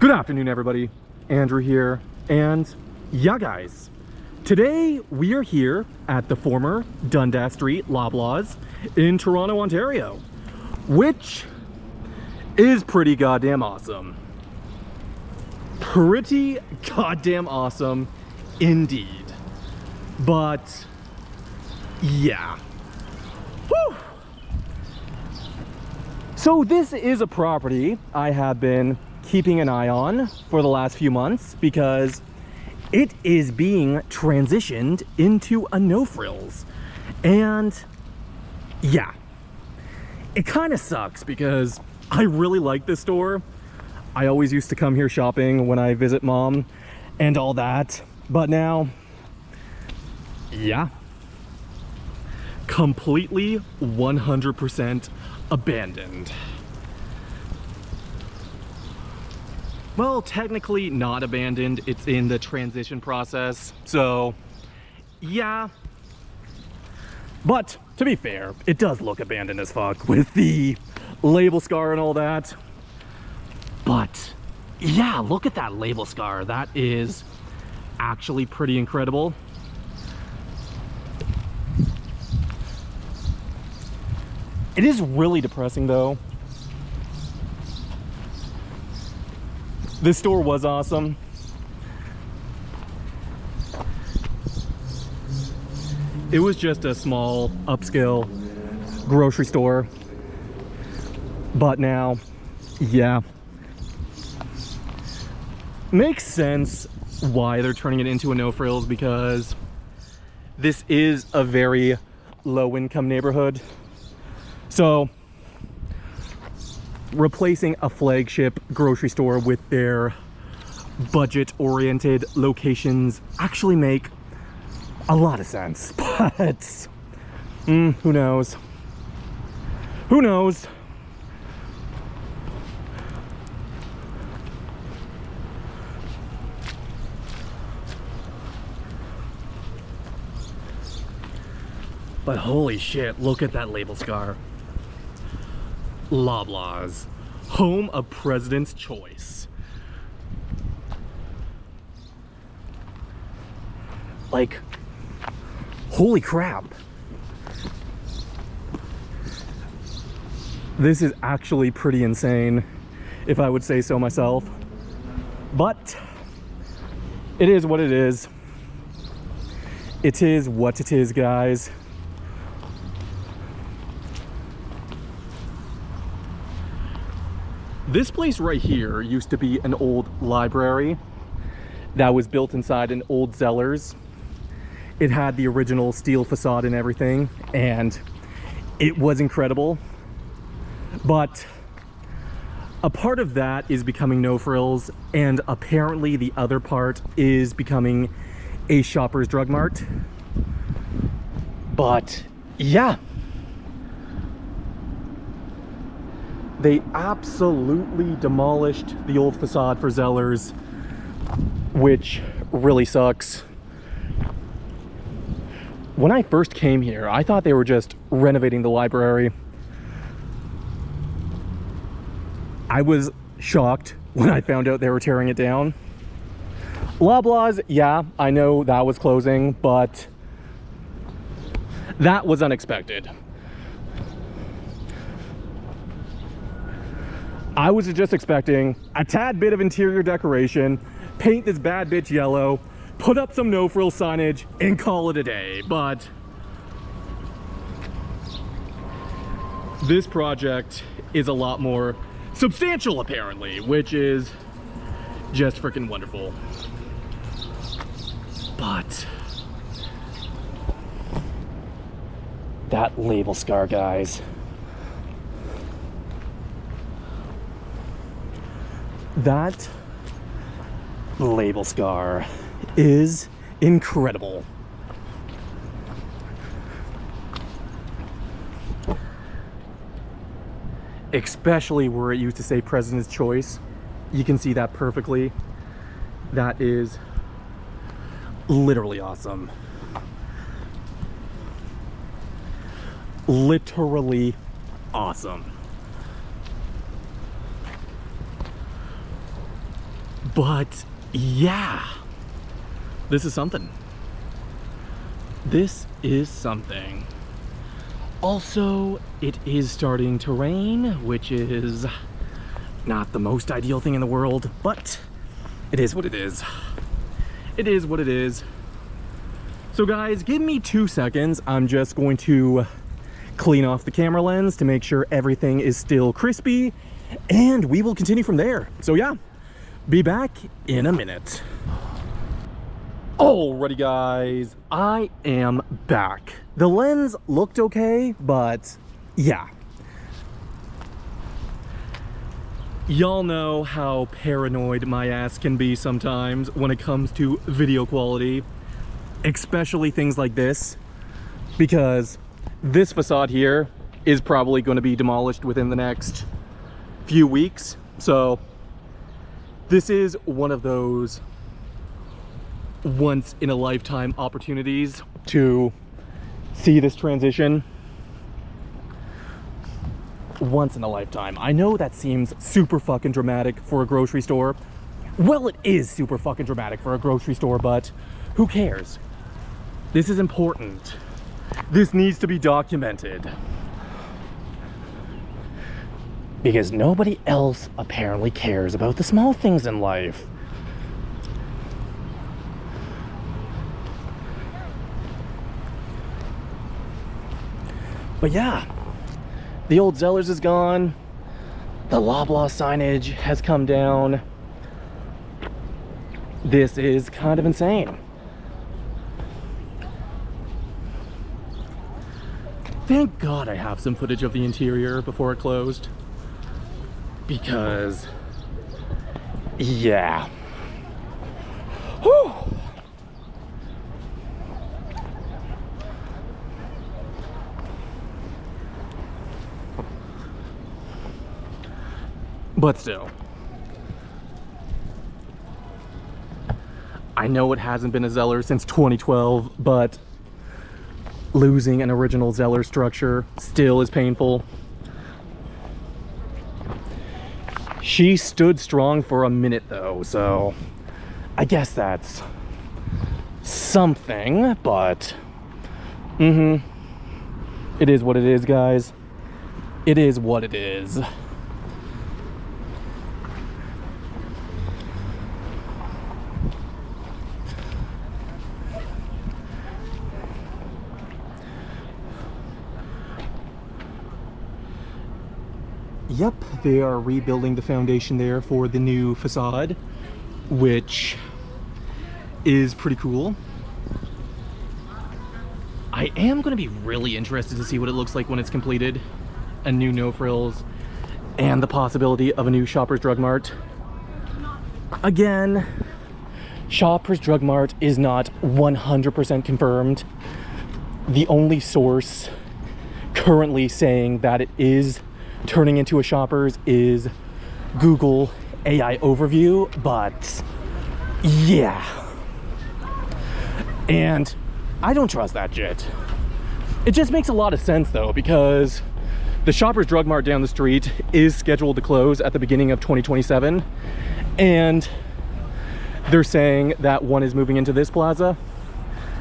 Good afternoon, everybody. Andrew here, and yeah, guys, today we are here at the former Dundas Street Loblaws in Toronto, Ontario, which is pretty goddamn awesome. Pretty goddamn awesome indeed. But yeah. Whew. So this is a property I have been keeping an eye on for the last few months because it is being transitioned into a no-frills. And yeah, it kind of sucks because I really like this store. I always used to come here shopping when I visit mom and all that, but now, yeah, completely 100% abandoned. Well, technically not abandoned, it's in the transition process, so yeah. But to be fair, it does look abandoned as fuck with the label scar and all that. But yeah, look at that label scar. That is actually pretty incredible. It is really depressing though. This store was awesome. It was just a small upscale grocery store. But now, yeah. Makes sense why they're turning it into a no-frills, because this is a very low-income neighborhood. So replacing a flagship grocery store with their budget-oriented locations actually make a lot of sense. But who knows? Who knows? But holy shit, look at that label scar. Loblaws, home of President's Choice. Like, holy crap. This is actually pretty insane, if I would say so myself. But it is what it is. It is what it is, guys. This place right here used to be an old library that was built inside an old Zellers. It had the original steel facade and everything, and it was incredible. But a part of that is becoming no-frills, and apparently the other part is becoming a Shoppers Drug Mart. But yeah. They absolutely demolished the old facade for Zellers, which really sucks. When I first came here, I thought they were just renovating the library. I was shocked when I found out they were tearing it down. Loblaws, yeah, I know that was closing, but that was unexpected. I was just expecting a tad bit of interior decoration, paint this bad bitch yellow, put up some no-frill signage, and call it a day. But this project is a lot more substantial, apparently, which is just freaking wonderful. But that label scar, guys. That label scar is incredible. Especially where it used to say President's Choice. You can see that perfectly. That is literally awesome. Literally awesome. But yeah, this is something. This is something. Also, it is starting to rain, which is not the most ideal thing in the world, but it is what it is. It is what it is. So guys, give me 2 seconds. I'm just going to clean off the camera lens to make sure everything is still crispy, and we will continue from there. So yeah, be back in a minute. Alrighty guys, I am back. The lens looked okay, but yeah. Y'all know how paranoid my ass can be sometimes when it comes to video quality, especially things like this, because this facade here is probably going to be demolished within the next few weeks. So this is one of those once in a lifetime opportunities to see this transition. Once in a lifetime. I know that seems super fucking dramatic for a grocery store. Well, it is super fucking dramatic for a grocery store, but who cares? This is important. This needs to be documented. Because nobody else apparently cares about the small things in life. But yeah, the old Zellers is gone. The Loblaws signage has come down. This is kind of insane. Thank God I have some footage of the interior before it closed. Because, yeah. Whew. But still, I know it hasn't been a Zeller since 2012, but losing an original Zeller structure still is painful. She stood strong for a minute though, so I guess that's something, but it is what it is, guys. It is what it is. Yep, they are rebuilding the foundation there for the new facade, which is pretty cool. I am going to be really interested to see what it looks like when it's completed. A new No Frills and the possibility of a new Shoppers Drug Mart. Again, Shoppers Drug Mart is not 100% confirmed. The only source currently saying that it is turning into a Shoppers is Google AI overview, but yeah. And I don't trust that shit. It just makes a lot of sense though, because the Shoppers Drug Mart down the street is scheduled to close at the beginning of 2027, and they're saying that one is moving into this plaza.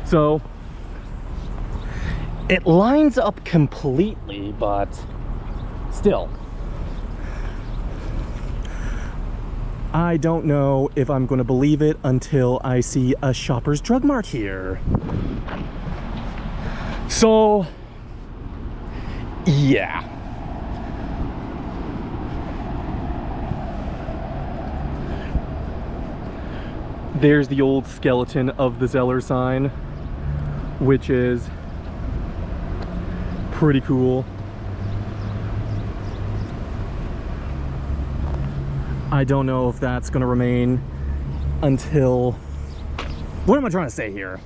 So it lines up completely, but still, I don't know if I'm going to believe it until I see a Shoppers Drug Mart here. So, yeah. There's the old skeleton of the Zeller sign, which is pretty cool. I don't know if that's going to remain until... What am I trying to say here?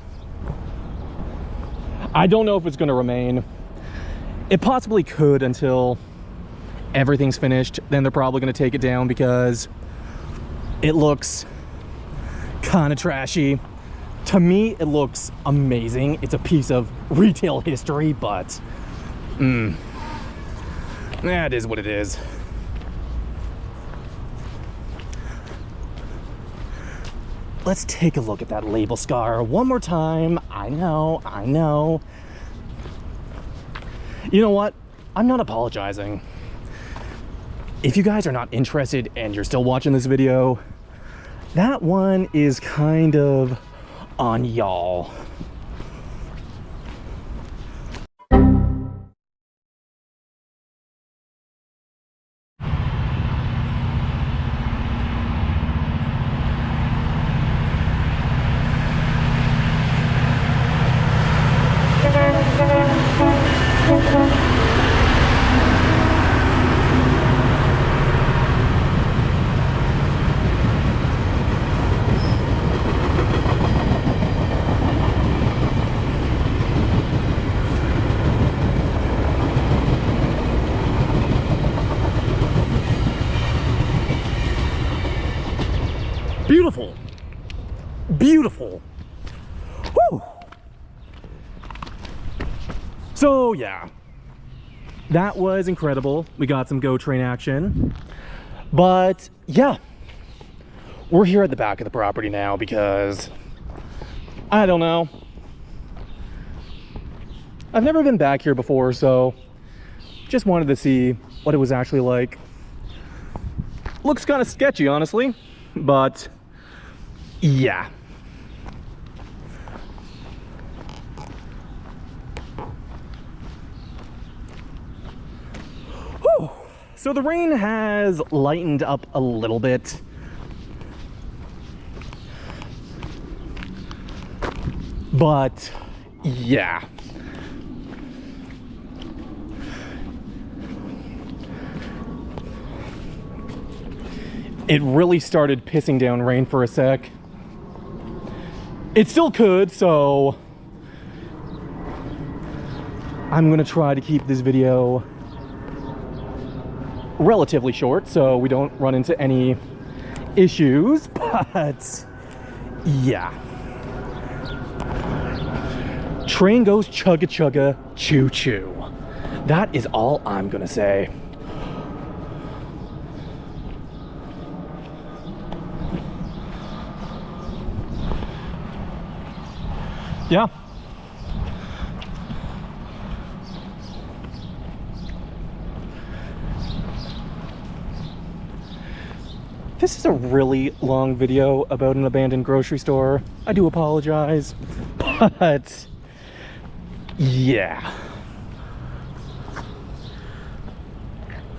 I don't know if it's going to remain. It possibly could until everything's finished. Then they're probably going to take it down because it looks kind of trashy. To me, it looks amazing. It's a piece of retail history, but it is what it is. let's take a look at that label scar one more time. I know. You know what? I'm not apologizing. If you guys are not interested and you're still watching this video, that one is kind of on y'all. Beautiful. Beautiful. Woo. So yeah, that was incredible. We got some GO train action. But yeah, we're here at the back of the property now because, I don't know, I've never been back here before, so just wanted to see what it was actually like. Looks kind of sketchy, honestly, but yeah. Whew. So the rain has lightened up a little bit. But yeah. It really started pissing down rain for a sec. It still could, so I'm gonna try to keep this video relatively short so we don't run into any issues, but yeah. Train goes chugga chugga choo choo. That is all I'm gonna say. Yeah. This is a really long video about an abandoned grocery store. I do apologize, but yeah.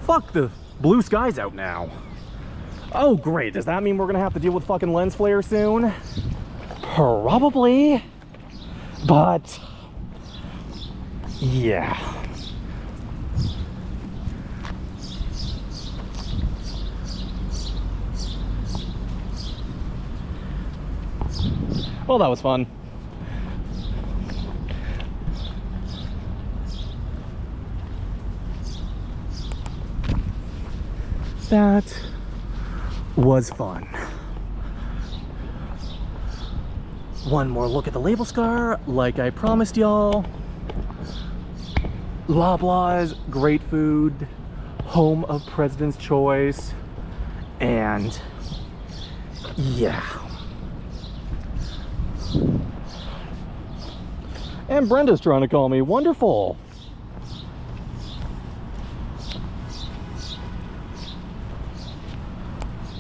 Fuck, the blue sky's out now. Oh great, does that mean we're gonna have to deal with fucking lens flare soon? Probably. But yeah. Well, that was fun. That was fun. One more look at the label scar, like I promised y'all. Loblaws, great food, home of President's Choice, and yeah. And Brenda's trying to call me, wonderful.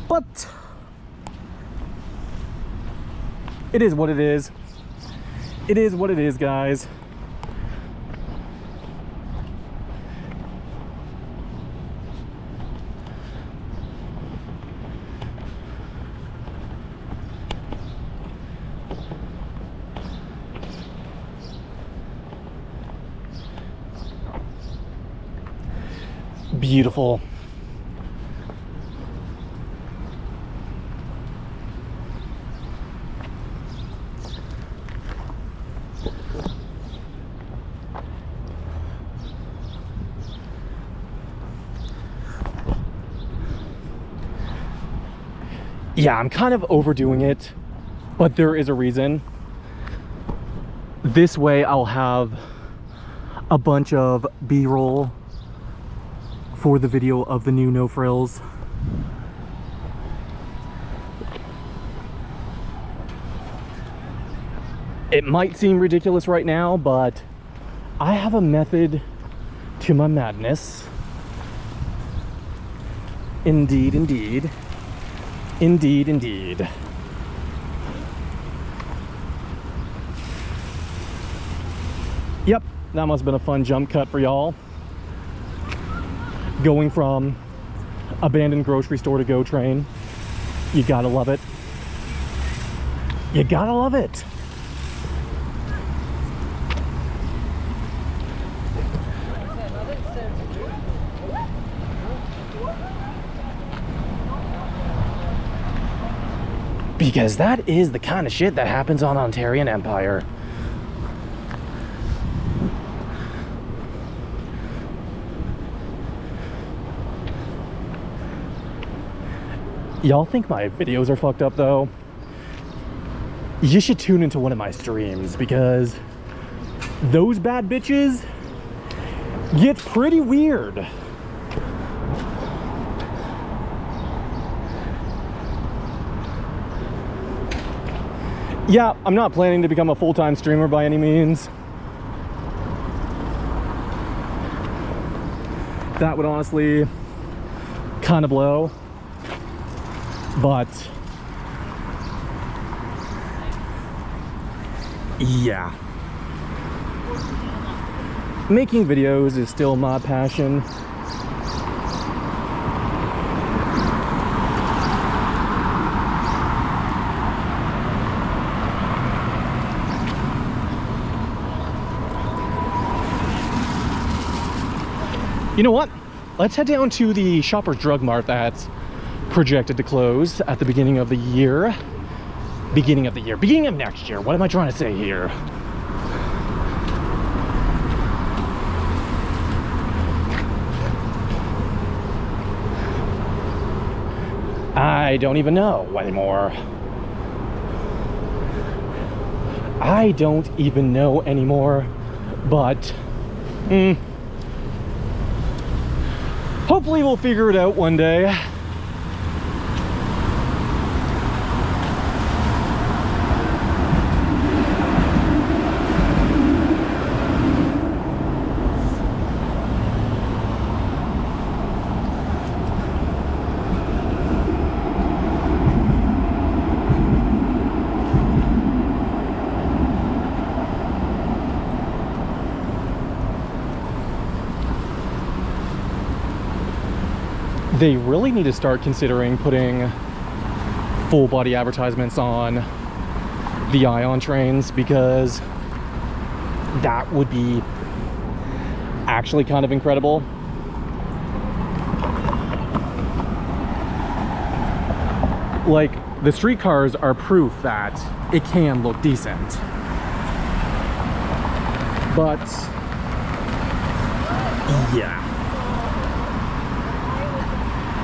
But it is what it is. It is what it is, guys. Beautiful. Yeah, I'm kind of overdoing it, but there is a reason. This way I'll have a bunch of B-roll for the video of the new No Frills. It might seem ridiculous right now, but I have a method to my madness. Indeed, indeed. Indeed, indeed. Yep, that must have been a fun jump cut for y'all. Going from abandoned grocery store to GO train. You gotta love it. You gotta love it. Because that is the kind of shit that happens on Ontarian Empire. Y'all think my videos are fucked up though? You should tune into one of my streams because those bad bitches get pretty weird. Yeah, I'm not planning to become a full-time streamer by any means. That would honestly kind of blow. But yeah, making videos is still my passion. You know what? Let's head down to the Shoppers Drug Mart that's projected to close at the beginning of the year. Beginning of next year. What am I trying to say here? I don't even know anymore. I don't even know anymore, but hopefully we'll figure it out one day. They really need to start considering putting full body advertisements on the Ion trains, because that would be actually kind of incredible. Like, the streetcars are proof that it can look decent. But yeah.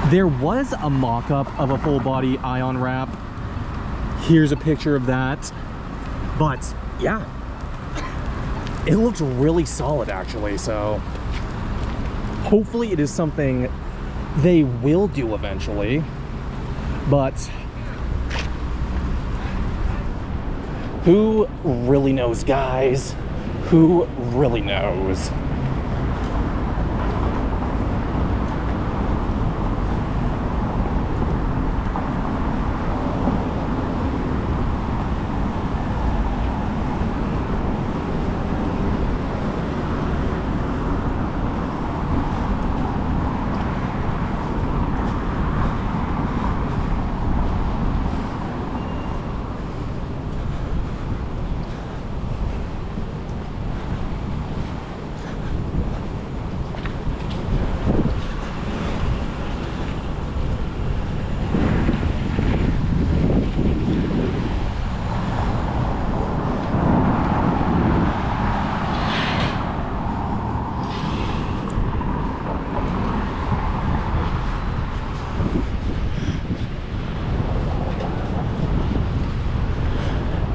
There was a mock-up of a full-body Ion wrap. Here's a picture of that. But yeah, it looks really solid actually, so hopefully it is something they will do eventually. But who really knows, guys? Who really knows?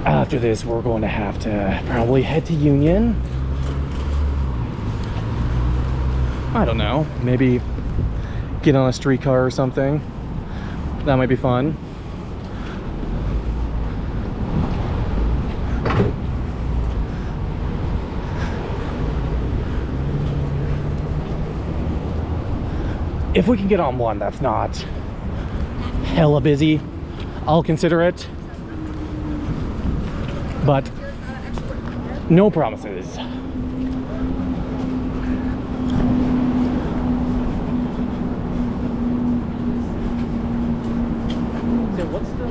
After this, we're going to have to probably head to Union. I don't know, maybe get on a streetcar or something. That might be fun. if we can get on one that's not hella busy, I'll consider it. But no promises. So what's the...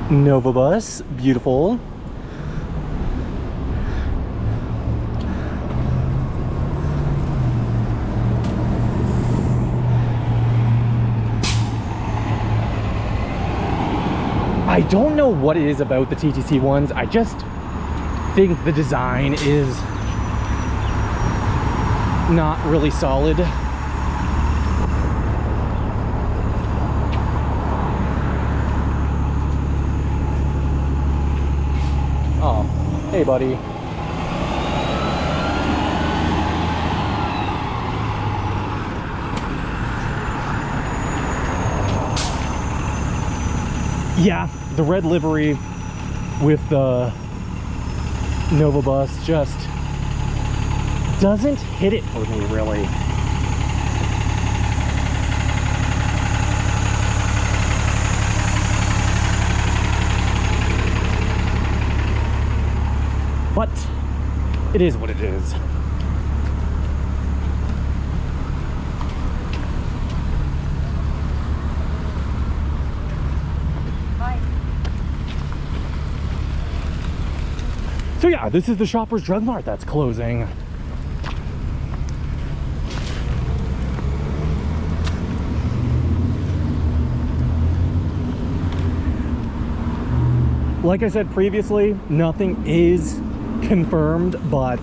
Nova bus, beautiful. I don't know what it is about the TTC ones. I just think the design is not really solid. Oh, hey buddy. Yeah, the red livery with the Nova bus just doesn't hit it for me, really. But it is what it is. So yeah, this is the Shoppers Drug Mart that's closing. Like I said previously, nothing is confirmed, but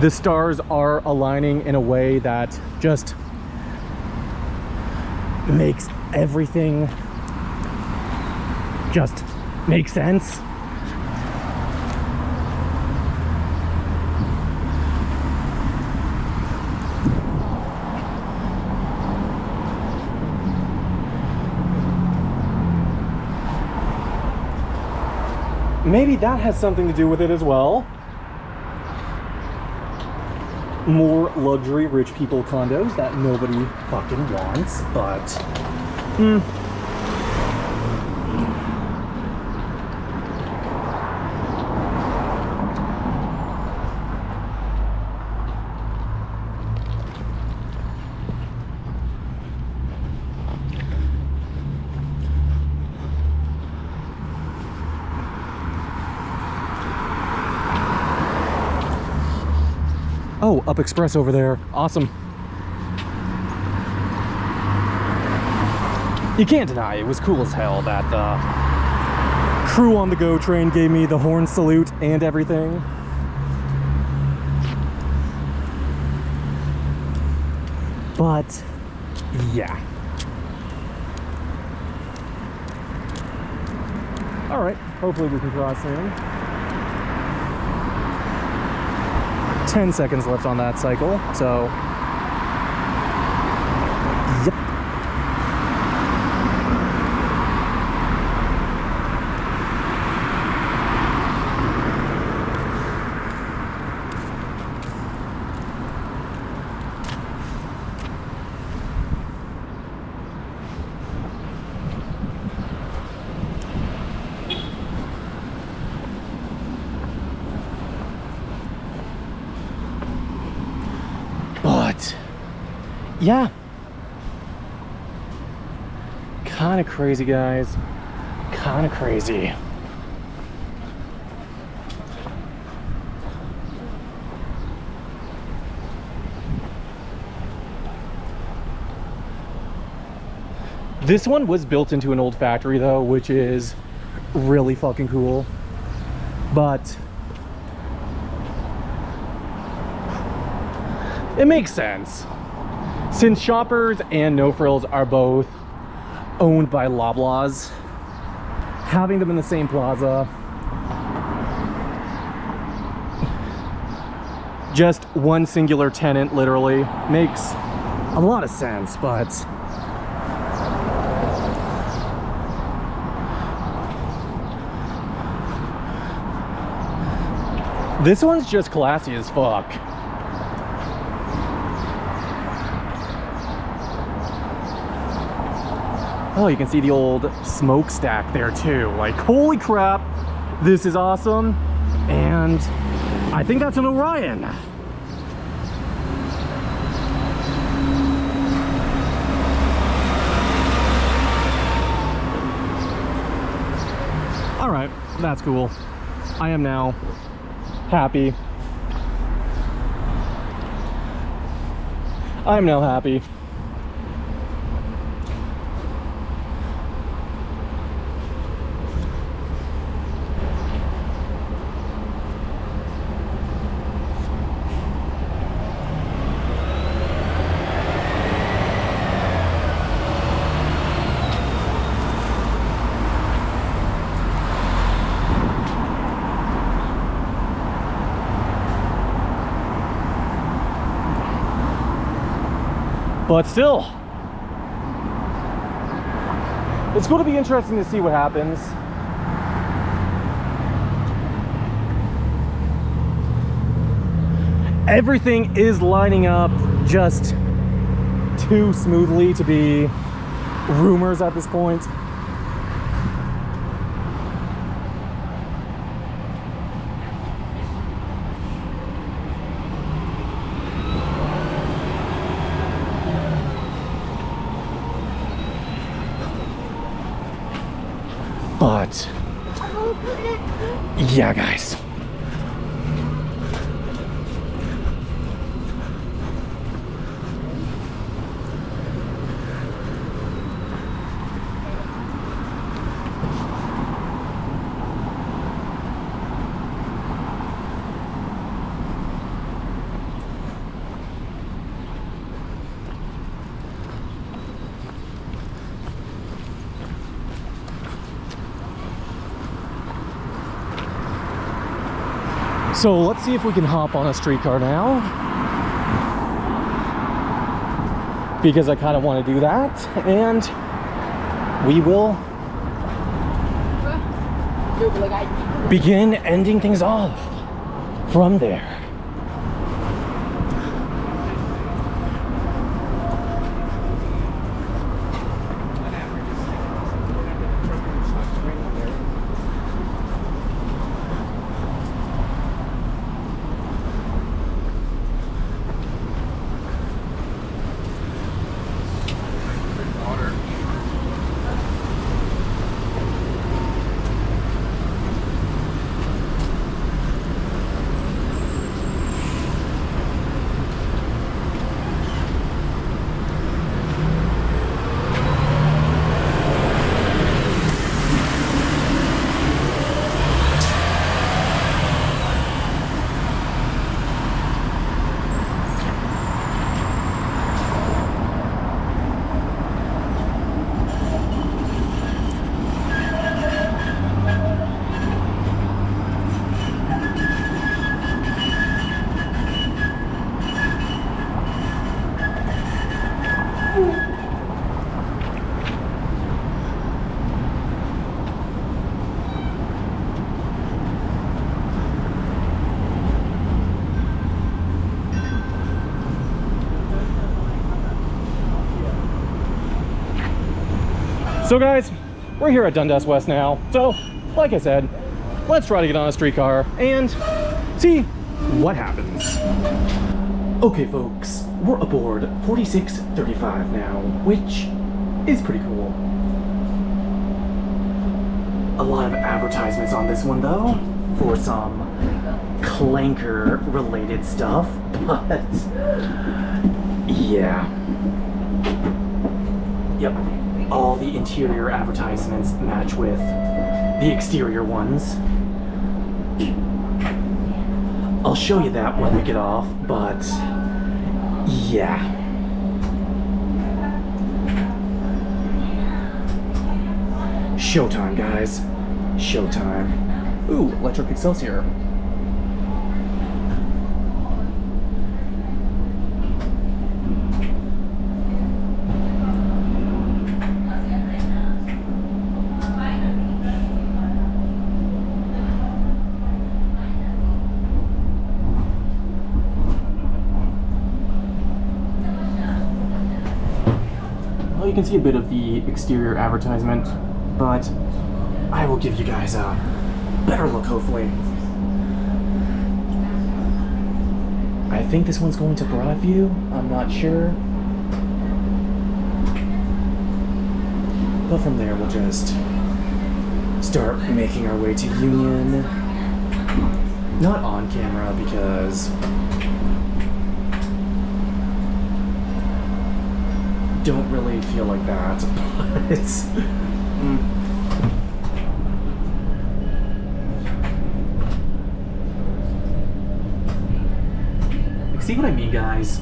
the stars are aligning in a way that just makes everything just make sense. Maybe that has something to do with it as well. More luxury rich people condos that nobody fucking wants, but oh, Up Express over there. Awesome. You can't deny it was cool as hell that the crew on the GO train gave me the horn salute and everything. But yeah. All right, hopefully we can cross in. 10 seconds left on that cycle, so yep. Yeah, kind of crazy, guys, kind of crazy. This one was built into an old factory though, which is really fucking cool, but it makes sense. Since Shoppers and No Frills are both owned by Loblaws, having them in the same plaza, just one singular tenant literally, makes a lot of sense. But this one's just classy as fuck. Oh, you can see the old smokestack there too. Like, holy crap, this is awesome. And I think that's an Orion. All right, that's cool. I am now happy. I'm now happy. But still, it's going to be interesting to see what happens. Everything is lining up just too smoothly to be rumors at this point. But yeah, guys, so let's see if we can hop on a streetcar now, because I kind of want to do that, and we will begin ending things off from there. So guys, we're here at Dundas West now. So, like I said, let's try to get on a streetcar and see what happens. Okay folks, we're aboard 4635 now, which is pretty cool. A lot of advertisements on this one though, for some clanker related stuff, but yeah. Yep. All the interior advertisements match with the exterior ones. I'll show you that when we get off, but yeah. Showtime, guys. Showtime. Ooh, electric Excelsior. Well, you can see a bit of the exterior advertisement, but I will give you guys a better look, hopefully. I think this one's going to Broadview. I'm not sure. But from there, we'll just start making our way to Union. Not on camera, because don't really feel like that, but it's see what I mean, guys?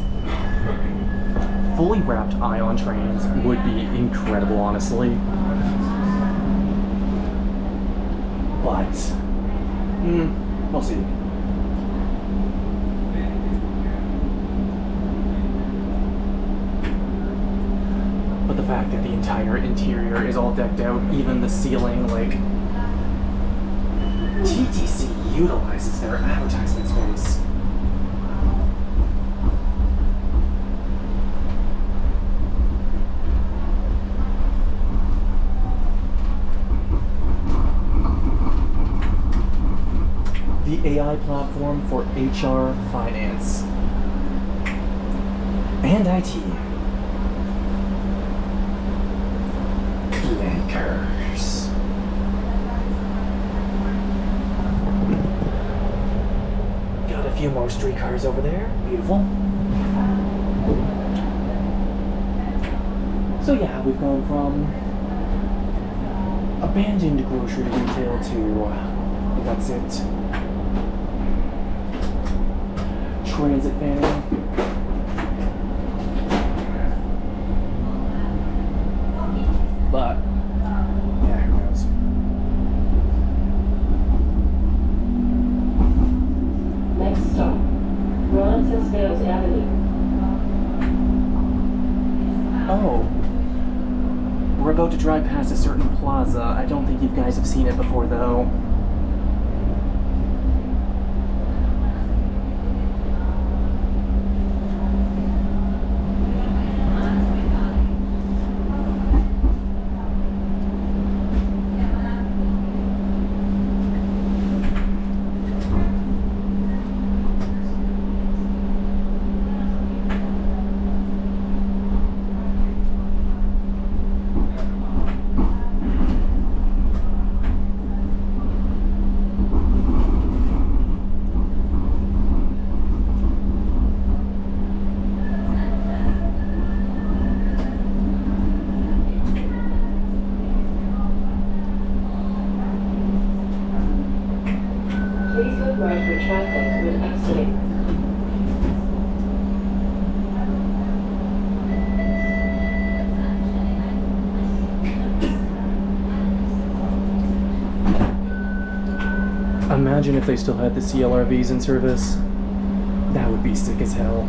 Fully wrapped ion trains would be incredible, honestly. But we'll see. But the fact that the entire interior is all decked out, even the ceiling, like, TTC utilizes their advertisement space. The AI platform for HR, finance, and IT. Clankers. Got a few more streetcars over there. Beautiful. So yeah, we've gone from abandoned grocery retail to that's it. Transit fanning. But yeah, who knows? Next stop, Roncesvalles Avenue. Oh, we're about to drive past a certain plaza. I don't think you guys have seen it before, though. Please look right for traffic when exiting. Imagine if they still had the CLRVs in service. That would be sick as hell.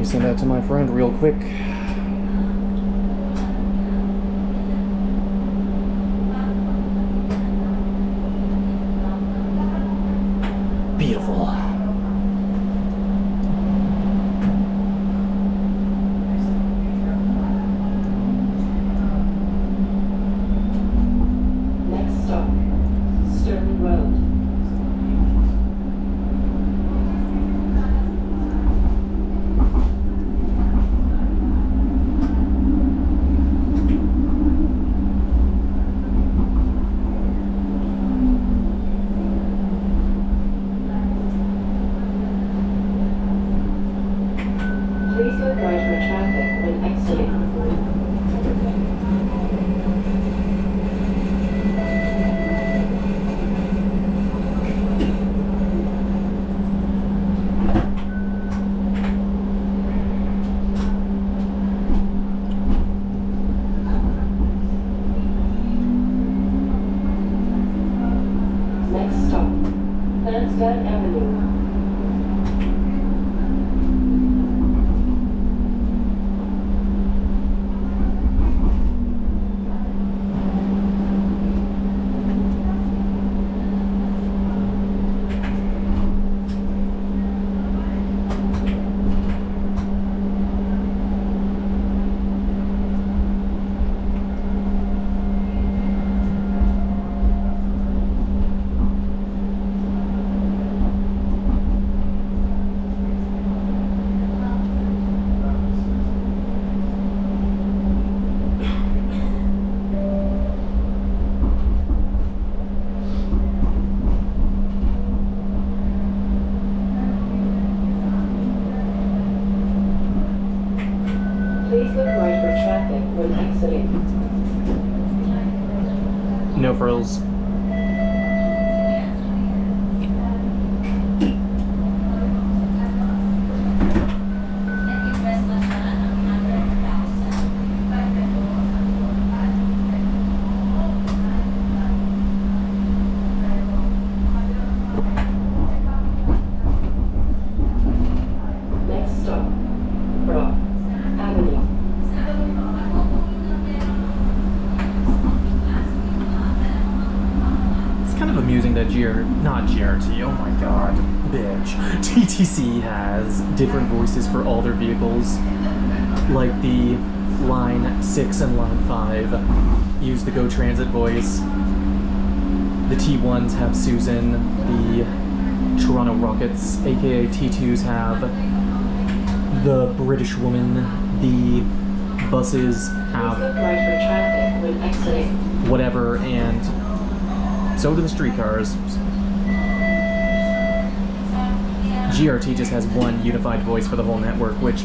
send that to my friend real quick. Beautiful. Next stop, Sterling Road. Please look right for traffic when exiting. Next stop, Lansdowne Avenue. Please look right for traffic when exiting. No frills. Next stop, Brock Avenue. It's kind of amusing that not GRT, oh my god, bitch. TTC has different voices for all their vehicles. Like the line 6 and line 5 use the Go Transit voice. The T1s have Susan. The Toronto Rockets, aka T2s, have the British woman. The buses Please have look right for traffic when exiting. whatever, and so do the streetcars. GRT just has one unified voice for the whole network, which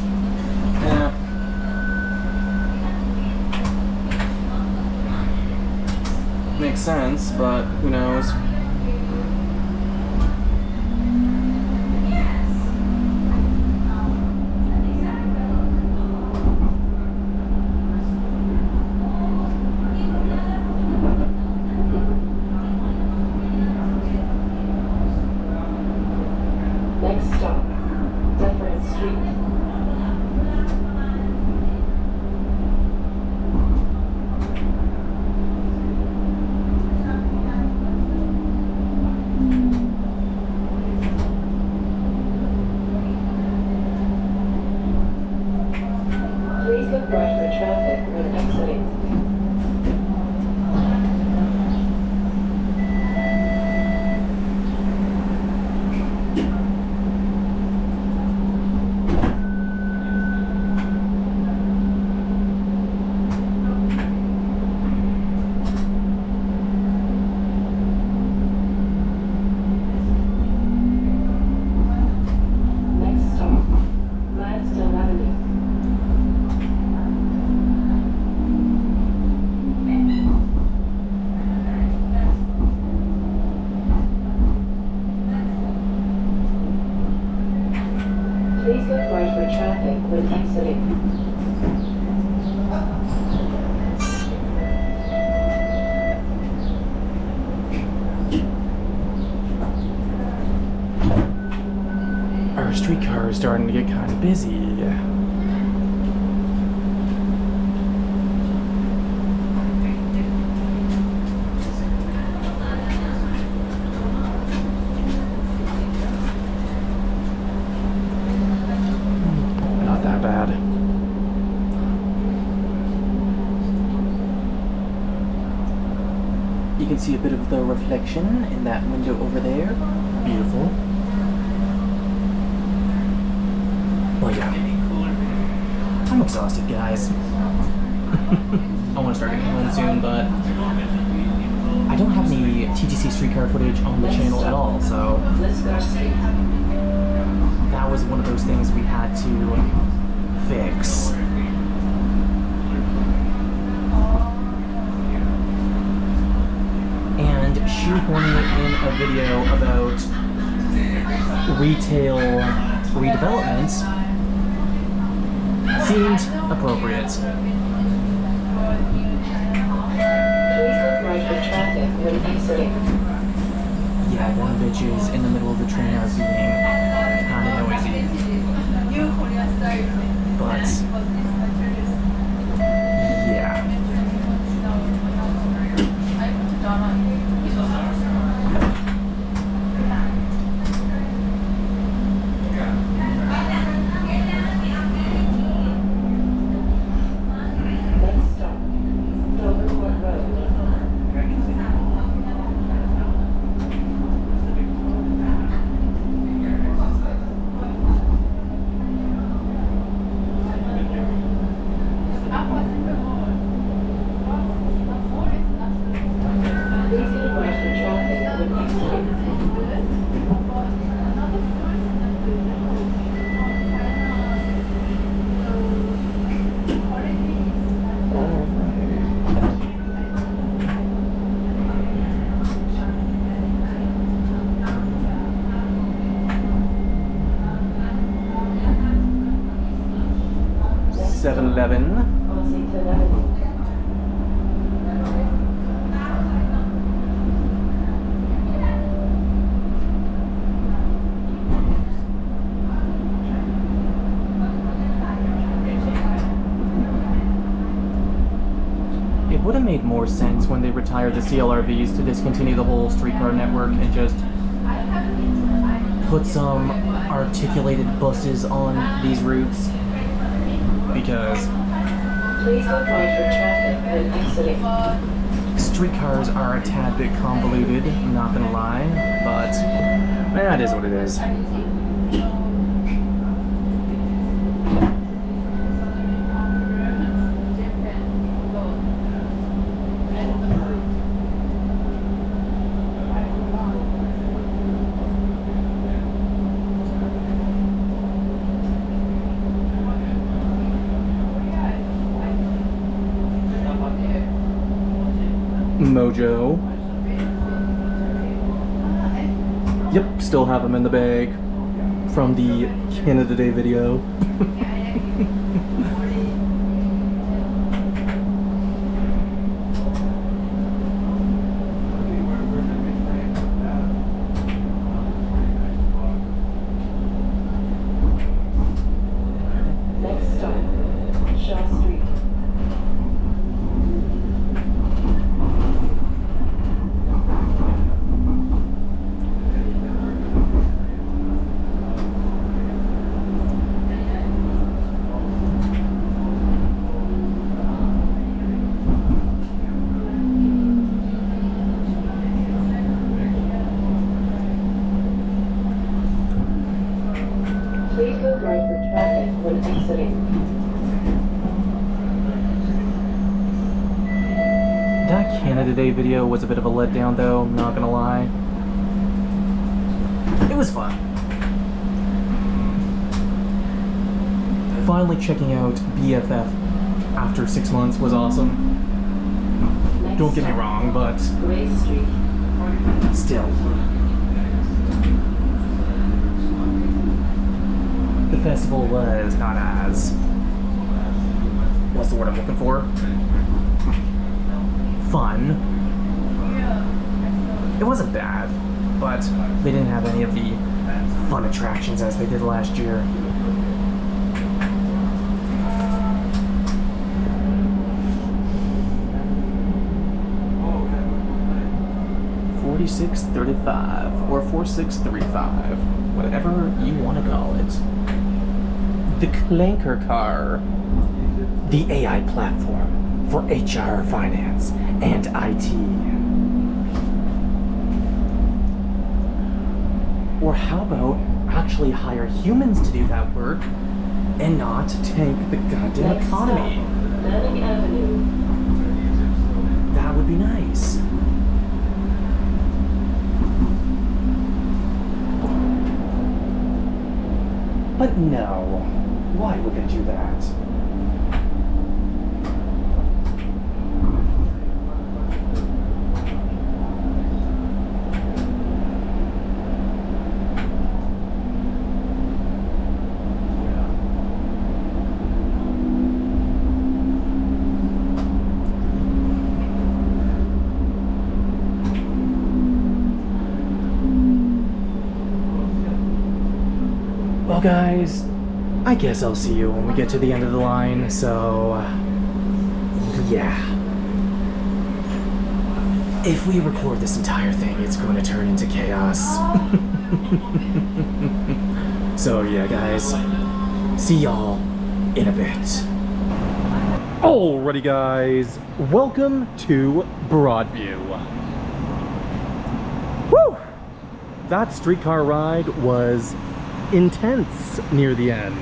makes sense, but who knows? Next stop, Dufferin Street. Please look right for traffic when exiting. Next stop, Lansdowne Avenue. Please look right for traffic when exiting. Our streetcar is starting to get kind of busy. You can see a bit of the reflection in that window over there. Beautiful. But yeah, I'm exhausted, guys. I want to start getting home soon, but I don't have any TTC streetcar footage on the channel at all, so that was one of those things we had to fix. And shoehorning it in a video about retail redevelopments seemed appropriate. Please look right for traffic when exiting. Yeah, them bitches in the middle of the train are being kind of noisy. But yeah. Next stop, Dovercourt Road. 7-Eleven. Ossington Avenue. It would have made more sense when they retired the CLRVs to discontinue the whole streetcar network and just put some articulated buses on these routes. Because Please look right for traffic when exiting. streetcars are a tad bit convoluted, I'm not gonna lie, but that is what it is. Mojo. Yep, still have them in the bag from the Canada Day video. Next stop, Shaw Street. Please look right for traffic when exiting. That Canada Day video was a bit of a letdown though, I'm not gonna lie. It was fun. Finally checking out BFF after 6 months was awesome. Next Don't get me stop, wrong, but Gray Street. still. The festival was not as... what's the word I'm looking for? Fun. It wasn't bad, but they didn't have any of the fun attractions as they did last year. $46.35 or $46.35, whatever you want to call it. The Clanker Car, the AI platform for HR, finance, and IT. Or how about actually hire humans to do that work and not tank the goddamn Next economy? stop, Manning Avenue. That would be nice. But no, why would they do that? Well guys, I guess I'll see you when we get to the end of the line, so yeah. If we record this entire thing, it's going to turn into chaos. So yeah guys, see y'all in a bit. Alrighty guys, welcome to Broadview. Woo! That streetcar ride was intense near the end.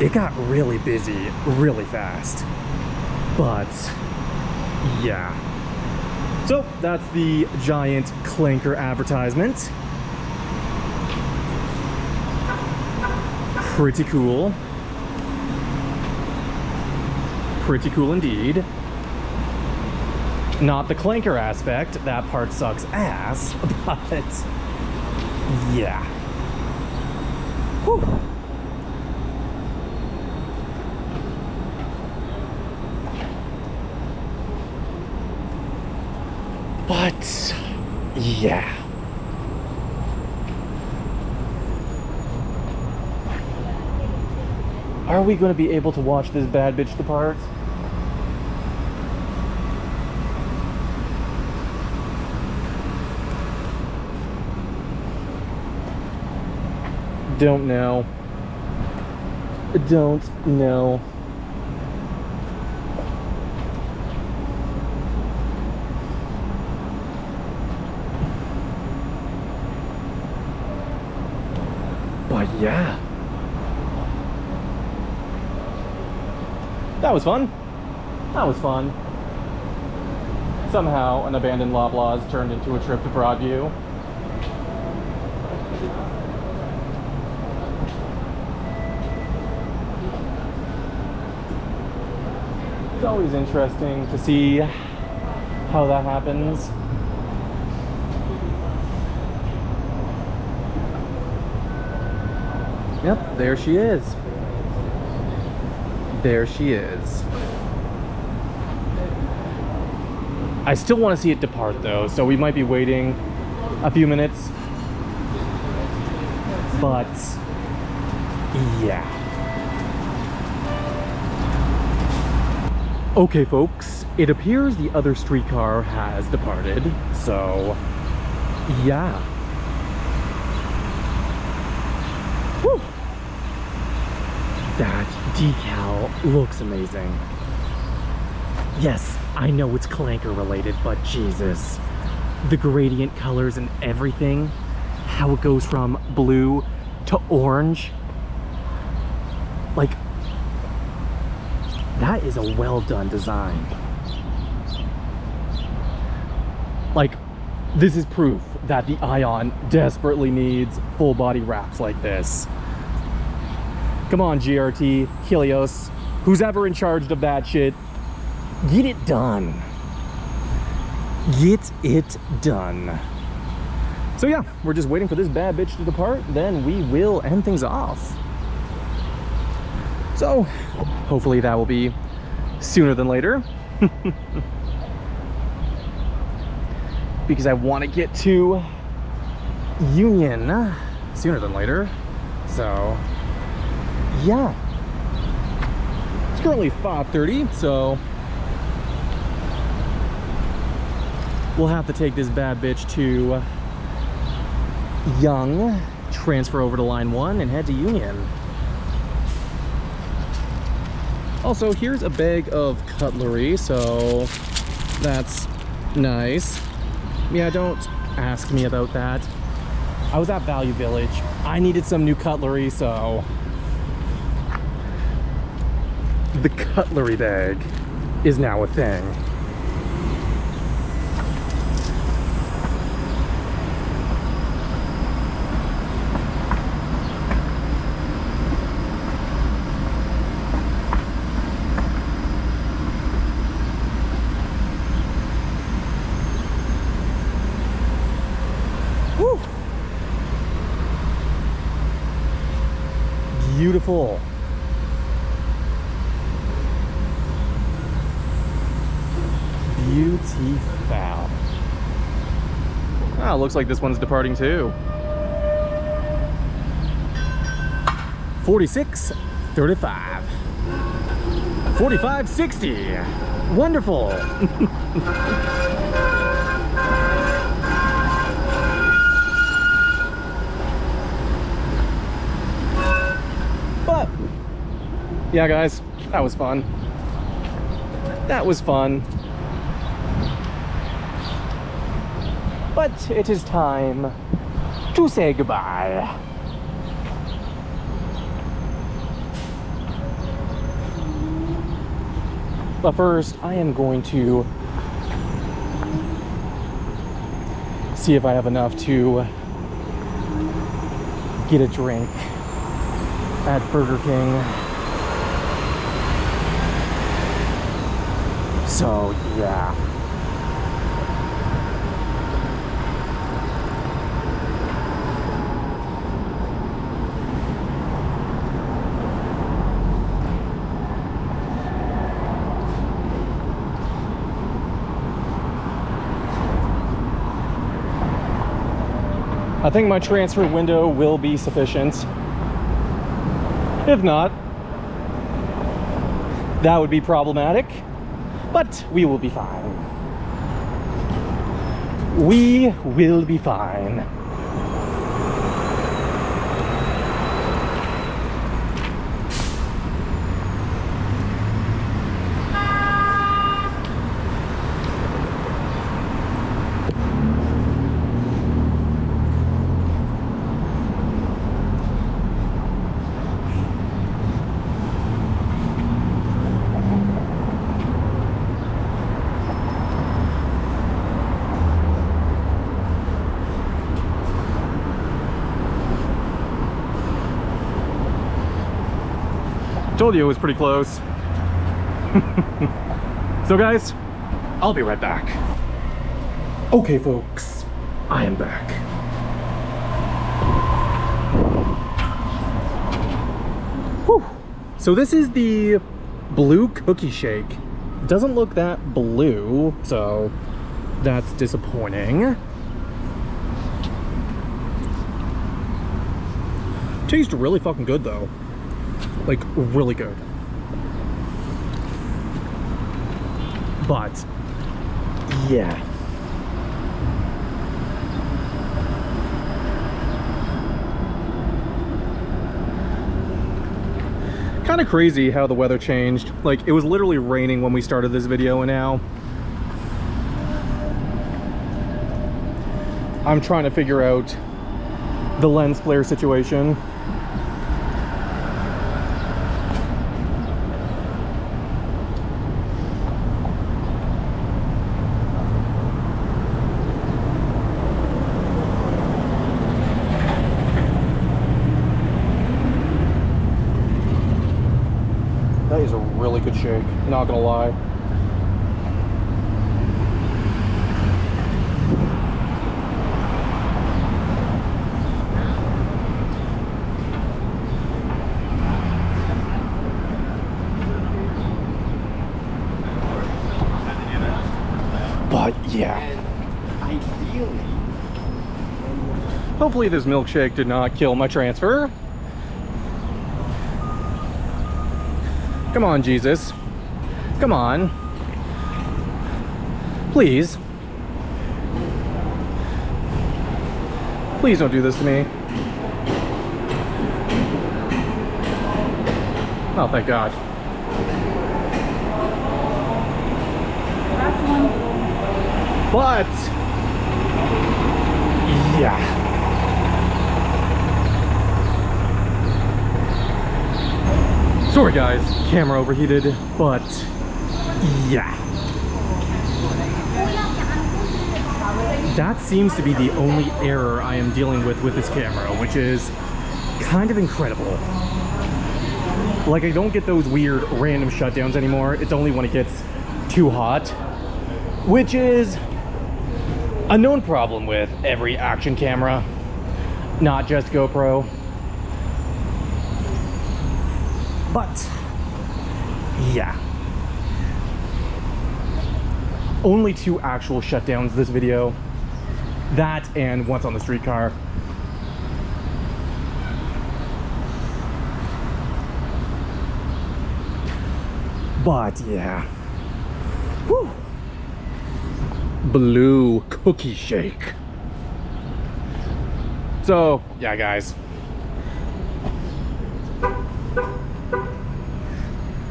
It got really busy really fast, but yeah. So that's the giant clanker advertisement. Pretty cool. Pretty cool indeed. Not the clanker aspect, that part sucks ass, but yeah. Whew. But yeah. Are we going to be able to watch this bad bitch depart? Don't know. Don't know. But yeah. That was fun. That was fun. Somehow an abandoned Loblaws turned into a trip to Broadview. It's always interesting to see how that happens. Yep, there she is. There she is. I still want to see it depart though, so we might be waiting a few minutes. But yeah. Okay folks, it appears the other streetcar has departed, so yeah. Whew. That decal looks amazing. Yes, I know it's clanker related, but Jesus. The gradient colors and everything, how it goes from blue to orange. Like, that is a well done design. Like, this is proof that the Ion desperately needs full body wraps like this. Come on, GRT, Helios, who's ever in charge of that shit, get it done. Get it done. So yeah, we're just waiting for this bad bitch to depart, then we will end things off. So, hopefully that will be sooner than later. Because I want to get to Union sooner than later. So, yeah. It's currently 5:30, so we'll have to take this bad bitch to Young, transfer over to line 1 and head to Union. Also, here's a bag of cutlery, so that's nice. Yeah, don't ask me about that. I was at Value Village. I needed some new cutlery, so the cutlery bag is now a thing. Woo. Beautiful. Beautiful. Ah, looks like this one's departing too. 46.35. 45.60. Wonderful. But yeah, guys, that was fun. That was fun. But it is time to say goodbye. But first, I am going to see if I have enough to get a drink at Burger King. So, yeah. I think my transfer window will be sufficient. If not, that would be problematic, but we will be fine. We will be fine. Told you it was pretty close. So guys, I'll be right back. Okay folks, I am back. Whew. So this is the blue cookie shake. It doesn't look that blue, so that's disappointing. Tastes really fucking good though. Like, really good. But, yeah. Kind of crazy how the weather changed. Like, it was literally raining when we started this video, and now I'm trying to figure out the lens flare situation. That is a really good shake, not gonna lie. But yeah. Hopefully this milkshake did not kill my transfer. Come on, Jesus. Come on. Please. Please don't do this to me. Oh, thank God. But, yeah. Sorry guys, camera overheated, but yeah. That seems to be the only error I am dealing with this camera, which is kind of incredible. Like, I don't get those weird random shutdowns anymore. It's only when it gets too hot, which is a known problem with every action camera, not just GoPro. But yeah, only 2 actual shutdowns this video. That and once on the streetcar. But yeah. Whew. Blue cookie shake. So yeah guys.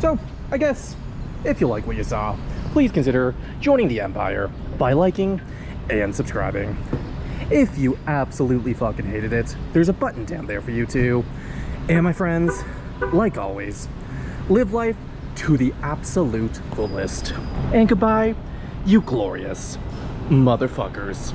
So I guess if you like what you saw, please consider joining the Empire by liking and subscribing. If you absolutely fucking hated it, there's a button down there for you too. And my friends, like always, live life to the absolute fullest. And goodbye, you glorious motherfuckers.